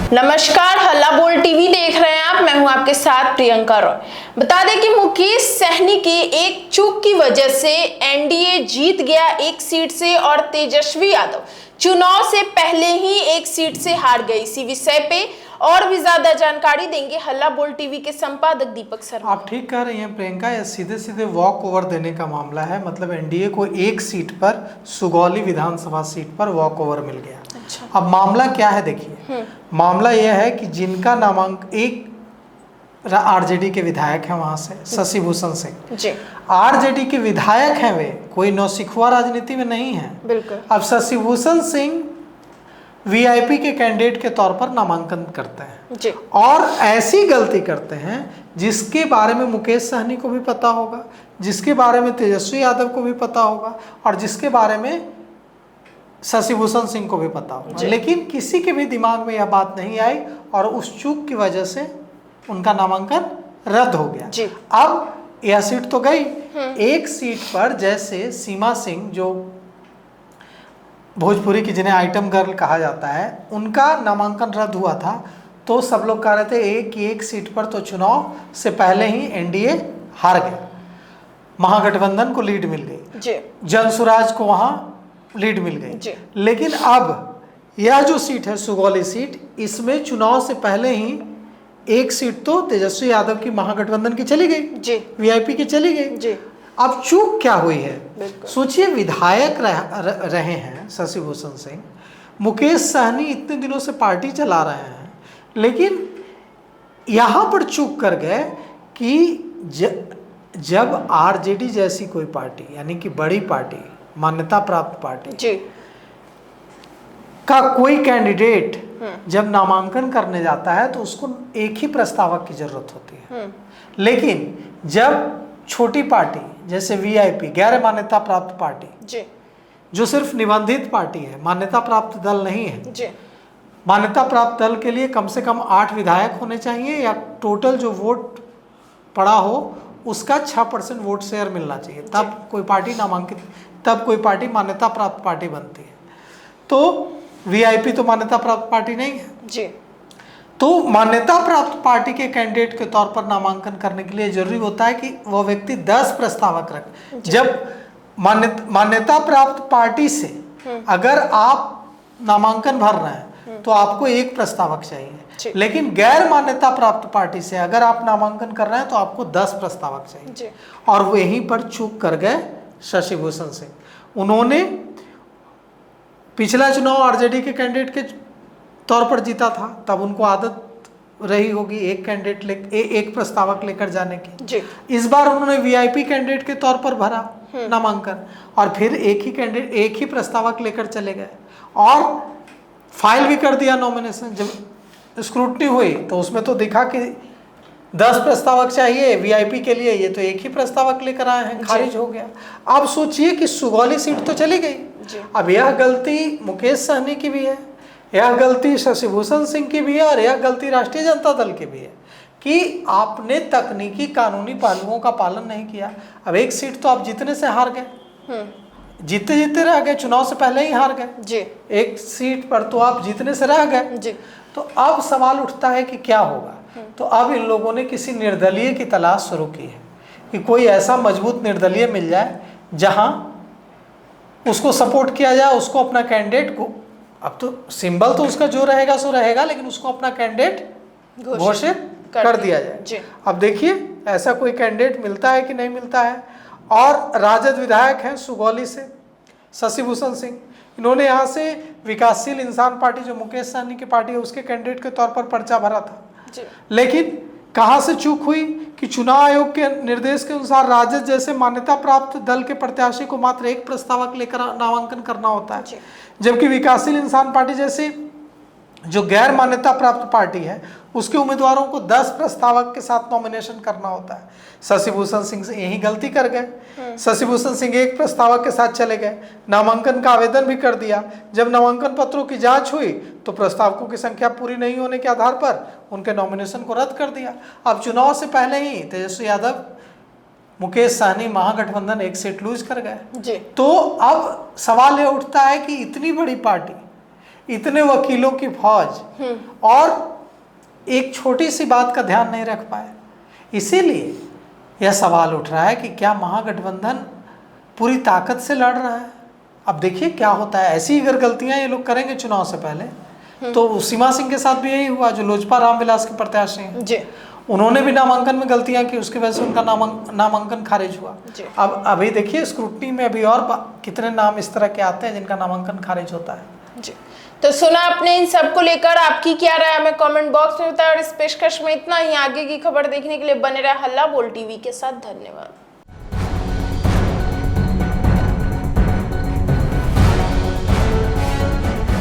नमस्कार, हल्ला बोल टीवी देख रहे हैं आप। मैं हूं आपके साथ प्रियंका रॉय। बता दें कि मुकेश सहनी की एक चूक की वजह से एनडीए जीत गया एक सीट से और तेजस्वी यादव चुनाव से पहले ही एक सीट से हार गई। इसी विषय पे और भी ज्यादा जानकारी देंगे हल्ला बोल टीवी के संपादक दीपक शर्मा। आप ठीक कह रही हैं प्रियंका, यह सीधे सीधे वॉक ओवर देने का मामला है। मतलब एनडीए को एक सीट पर, सुगौली विधानसभा सीट पर वॉक ओवर मिल गया। अच्छा। अब मामला क्या है देखिए, मामला यह है कि जिनका नामांकन एक आरजेडी के विधायक हैं वहां से शशि भूषण सिंह जी, आरजेडी के विधायक हैं, वे कोई नौसिखुआ राजनीति में नहीं है। बिल्कुल। अब शशि भूषण सिंह वीआईपी के कैंडिडेट के तौर पर नामांकन करते हैं जी, और ऐसी गलती करते हैं जिसके बारे में मुकेश सहनी को भी पता होगा, जिसके बारे में तेजस्वी यादव को भी पता होगा और जिसके बारे में शशि भूषण सिंह को भी पता होगा, लेकिन किसी के भी दिमाग में यह बात नहीं आई और उस चूक की वजह से उनका नामांकन रद्द हो गया। जी। अब यह सीट तो गई, एक सीट पर जैसे सीमा सिंह जो भोजपुरी की जिन्हें आइटम गर्ल कहा जाता है, उनका नामांकन रद्द हुआ था, तो सब लोग कह रहे थे एक सीट पर तो चुनाव से पहले ही एनडीए हार गया, महागठबंधन को लीड मिल गई जी, जनसुराज को वहां लीड मिल गई। लेकिन अब यह जो सीट है सुगौली सीट, इसमें चुनाव से पहले ही एक सीट तो तेजस्वी यादव की महागठबंधन की चली गई जी, वीआईपी की चली गई जी। अब चूक क्या हुई है, सोचिए विधायक रहे हैं शशि भूषण सिंह, मुकेश सहनी इतने दिनों से पार्टी चला रहे हैं, लेकिन यहां पर चूक कर गए कि जब आरजेडी जैसी कोई पार्टी, यानी कि बड़ी पार्टी, मान्यता प्राप्त पार्टी जी, का कोई कैंडिडेट जब नामांकन करने जाता है तो उसको एक ही प्रस्तावक की जरूरत होती है। लेकिन जब छोटी पार्टी जैसे वीआईपी, गैर मान्यता प्राप्त पार्टी, जी, जो सिर्फ निबंधित पार्टी है, मान्यता प्राप्त दल नहीं है, जी, मान्यता प्राप्त दल के लिए कम से कम 8 विधायक होने चाहिए या टोटल जो वोट पड़ा हो उसका 6% वोट शेयर मिलना चाहिए, तब कोई पार्टी नामांकित, तब कोई पार्टी मान्यता प्राप्त पार्टी बनती है। तो वीआईपी तो मान्यता प्राप्त पार्टी नहीं है जी। तो मान्यता प्राप्त पार्टी के कैंडिडेट के तौर पर नामांकन करने के लिए जरूरी होता है कि वह व्यक्ति 10 प्रस्तावक रखे। जब मान्यता प्राप्त पार्टी से अगर आप नामांकन भर रहे हैं तो आपको एक प्रस्तावक चाहिए, लेकिन गैर मान्यता प्राप्त पार्टी से अगर आप नामांकन कर रहे हैं तो आपको 10 प्रस्तावक चाहिए। और वो यहीं पर चूक कर गए शशि भूषण सिंह। उन्होंने पिछला चुनाव आरजेडी के कैंडिडेट के तौर पर जीता था, तब उनको आदत रही होगी एक कैंडिडेट एक प्रस्तावक लेकर जाने की। जी। इस बार उन्होंने वीआईपी कैंडिडेट के तौर पर भरा नामांकन और फिर एक ही कैंडिडेट, एक ही प्रस्तावक लेकर चले गए और फाइल भी कर दिया नॉमिनेशन। जब स्क्रूटनी हुई तो उसमें तो दिखा कि 10 प्रस्तावक चाहिए वीआईपी के लिए, ये तो एक ही प्रस्तावक लेकर आए हैं, खारिज हो गया। अब सोचिए कि सुगौली सीट तो चली गई। अब यह गलती मुकेश सहनी की भी है, यह गलती शशि भूषण सिंह की भी है और यह गलती राष्ट्रीय जनता दल की भी है कि आपने तकनीकी कानूनी पहलुओं का पालन नहीं किया। अब एक सीट तो आप जीतने से हार गए, जीते जीते रह गए, चुनाव से पहले ही हार गए जी। एक सीट पर तो आप जीतने से रह गए जी। तो अब सवाल उठता है कि क्या होगा। तो अब इन लोगों ने किसी निर्दलीय की तलाश शुरू की है कि कोई ऐसा मजबूत निर्दलीय मिल जाए जहां उसको सपोर्ट किया जाए, उसको अपना कैंडिडेट को, अब तो सिंबल तो उसका जो रहेगा सो रहेगा, लेकिन उसको अपना कैंडिडेट घोषित कर दिया जाए। अब देखिए ऐसा कोई कैंडिडेट मिलता है कि नहीं मिलता है। और राजद विधायक हैं सुगौली से शशि भूषण सिंह, इन्होंने यहाँ से विकासशील इंसान पार्टी जो मुकेश सहनी की पार्टी है उसके कैंडिडेट के तौर पर पर्चा भरा था। लेकिन कहां से चूक हुई कि चुनाव आयोग के निर्देश के अनुसार राजद जैसे मान्यता प्राप्त दल के प्रत्याशी को मात्र एक प्रस्तावक लेकर नामांकन करना होता है, जबकि विकासशील इंसान पार्टी जैसी जो गैर मान्यता प्राप्त पार्टी है उसके उम्मीदवारों को 10 प्रस्तावक के साथ नॉमिनेशन करना होता है। शशि भूषण सिंह से यही गलती कर गए। शशि भूषण सिंह एक प्रस्तावक के साथ चले गए, नामांकन का आवेदन भी कर दिया। जब नामांकन पत्रों की जांच हुई तो प्रस्तावकों की संख्या पूरी नहीं होने के आधार पर उनके नॉमिनेशन को रद्द कर दिया। अब चुनाव से पहले ही तेजस्वी यादव, मुकेश सहनी महागठबंधन एक सीट लूज कर गए। तो अब सवाल यह उठता है कि इतनी बड़ी पार्टी इतने वकीलों की फौज और एक छोटी सी बात का ध्यान नहीं रख पाए। इसीलिए यह सवाल उठ रहा है कि क्या महागठबंधन पूरी ताकत से लड़ रहा है। अब देखिए क्या होता है। ऐसी अगर गलतियां ये लोग करेंगे चुनाव से पहले तो सीमा सिंह के साथ भी यही हुआ, जो लोजपा रामविलास के प्रत्याशी हैं जी, उन्होंने भी नामांकन में गलतियां की, उसकी वजह से उनका नामांकन खारिज हुआ। जी। अब अभी देखिए स्क्रूटनी में अभी और कितने नाम इस तरह के आते हैं जिनका नामांकन खारिज होता है। जी, तो सुना आपने इन सब को लेकर आपकी क्या राय हमें कमेंट बॉक्स में बताया। और इस पेशकश में इतना ही। आगे की खबर देखने के लिए बने रहे हल्ला बोल टीवी के साथ। धन्यवाद।